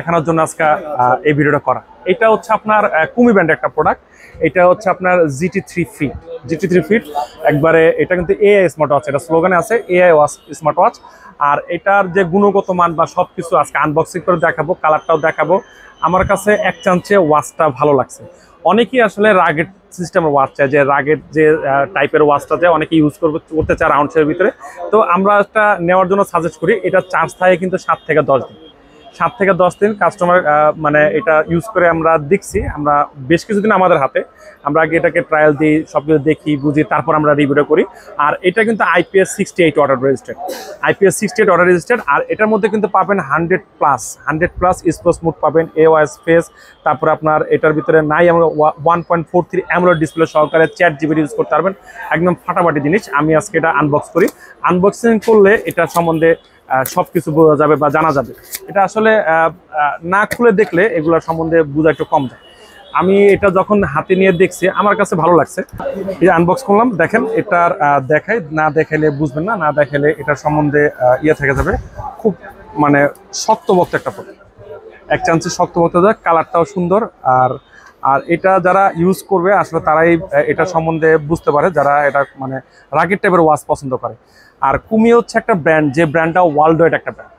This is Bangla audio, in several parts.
দেখানোর জন্য আজকে এই ভিডিওটা করা। এটা হচ্ছে আপনার কুমি ব্র্যান্ডের একটা প্রোডাক্ট। এটা হচ্ছে আপনার GT3 ফিট একবারে। এটা কিন্তু এআই স্মার্ট ওয়াচ, এটা স্লোগানে আছে এআই ওয়াচ স্মার্ট ওয়াচ। আর এটার যে গুণগত মান বা সবকিছু আজকে আনবক্সিং করে দেখাবো, কালারটাও দেখাবো। আমার কাছে এক চান্সে ওয়াচটা ভালো লাগছে। অনেকেই আসলে রাগের সিস্টেমের ওয়াচ চায়, যে রাগের যে টাইপের ওয়াচটা চায় অনেকে ইউজ করতে চায় রাউন্ড শেপের ভিতরে। তো আমরা এটা নেওয়ার জন্য সাজেস্ট করি। এটা চার্জ থাকে কিন্তু 7 থেকে 10 দিন। 7 থেকে 10 দিন কাস্টমার মানে এটা ইউজ করে আমরা দেখছি। আমরা বেশ কিছুদিন আমাদের হাতে, আমরা আগে এটাকে ট্রায়াল দিই, সব কিছু দেখি বুঝি, তারপর আমরা রিভিউটা করি। আর এটা কিন্তু IPS 68 water registered, IPS 68 water registered. আর এটার মধ্যে কিন্তু পাবেন 100+ স্পোর্টস মোড পাবেন, AOS ফেস। তারপর আপনার এটার ভিতরে নাই আমরা 1.43 অ্যামোলেড ডিসপ্লে সহকারে চ্যাট জিবিটি ইউজ করতে পারবেন। একদম ফাটাফাটি জিনিস। আমি আজকে এটা আনবক্স করি। আনবক্সিং করলে এটা সম্বন্ধে সবকিছু বোঝা যাবে বা জানা যাবে। এটা আসলে না খুলে দেখলে এগুলোর সম্বন্ধে বোঝা একটু কম যায়। আমি এটা যখন হাতে নিয়ে দেখছি আমার কাছে ভালো লাগছে। এই আনবক্স করলাম, দেখেন এটার দেখাই, না দেখাইলে বুঝবেন না, না দেখাইলে এটার সম্বন্ধে ইয়ে থেকে যাবে। খুব মানে শক্তপোক্ত একটা প্রোডাক্ট, এক চান্সে শক্তপোক্ত যায়। কালারটাও সুন্দর। আর আর এটা যারা ইউজ করবে আসলে তারাই এটা সম্বন্ধে বুঝতে পারে, যারা এটা মানে রাগের টাইপের ওয়াচ পছন্দ করে। আর কুমি হচ্ছে একটা ব্র্যান্ড, যে ব্র্যান্ডটা ওয়ার্ল্ড ওয়াইড একটা ব্র্যান্ড,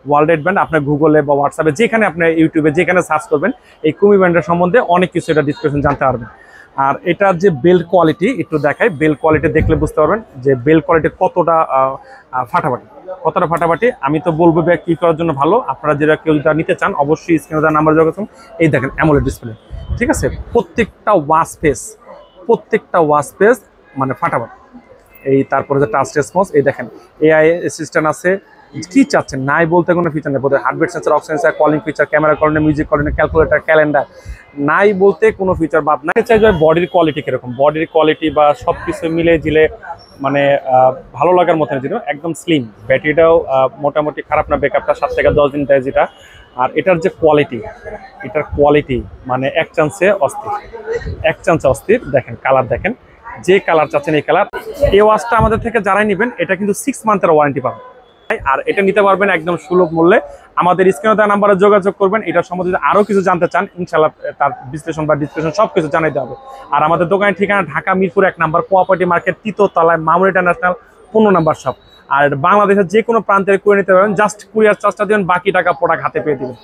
ওয়ার্ল্ড ওয়াইড ব্র্যান্ড। আপনার গুগলে বা হোয়াটসঅ্যাপে যেখানে আপনি ইউটিউবে যেখানে সার্চ করবেন এই কুমি ব্র্যান্ডের সম্বন্ধে অনেক কিছু এটা ডিসক্রিপশন জানতে পারবেন। আর এটার যে বেল্ট কোয়ালিটি একটু দেখাই, বেল্ট কোয়ালিটি দেখলে বুঝতে পারবেন যে বেল্ট কোয়ালিটি কতটা ফাটাফাটি। আমি তো বলবো ব্যাগ কি করার জন্য ভালো। আপনারা যেটা কেউ যেটা নিতে চান অবশ্যই স্ক্রিনে দেওয়া নাম্বার যোগাযোগ। এই দেখেন অ্যামোলেড ডিসপ্লে, ঠিক আছে। প্রত্যেকটা ওয়াচ পেস মানে ফাটাফাটি। এই তারপরে যে টাচ রেসপন্স, এই দেখেন এআই অ্যাসিস্ট্যান্ট আছে। কি চাচ্ছেন নাই বলতে কোনো ফিচার নেই, বোধহয় heartbeat sensor, oxygen sensor, calling feature, camera corner, music corner, calculator, calendar, নাই বলতে কোনো ফিচার বাদ নাই। চাই যে বডির কোয়ালিটি কিরকম, বডির কোয়ালিটি বা সব কিছু মিলে জিলে মানে ভালো লাগার মতন ছিল। একদম স্লিম, ব্যাটারিটাও মোটামুটি খারাপ না, ব্যাকআপটা 7 থেকে 10 দিন দেয় যেটা। আর এটার যে কোয়ালিটি মানে এক চান্সে অস্থির। দেখেন কালার, দেখেন যে কালার চাচ্ছেন এই কালার। এই ওয়াচটা আমাদের থেকে যারাই নেবেন এটা কিন্তু 6 মান্থের ওয়ারেন্টি পাবেন। আর এটা নিতে পারবেন একদম সুলভ মূল্যে। আমাদের স্ক্রিনে দেওয়া নাম্বারে যোগাযোগ করবেন। এটার সম্বন্ধে যদি আরও কিছু জানতে চান ইনশাল্লাহ তার বিশ্লেষণ বা ডিসক্রিপশন সব কিছু জানাইতে হবে। আর আমাদের দোকানের ঠিকানা ঢাকা মিরপুর 1 নম্বর কোঅপারেটিভ মার্কেট, 3য় তলায়, মামুন ইন্টারন্যাশনাল 15 নম্বর শপ। আর বাংলাদেশের যে কোনো প্রান্তে করে নিতে পারবেন, জাস্ট কুরিয়ার চার্জটা দিবেন, বাকি টাকা প্রোডাক্ট হাতে পেয়ে দিবেন।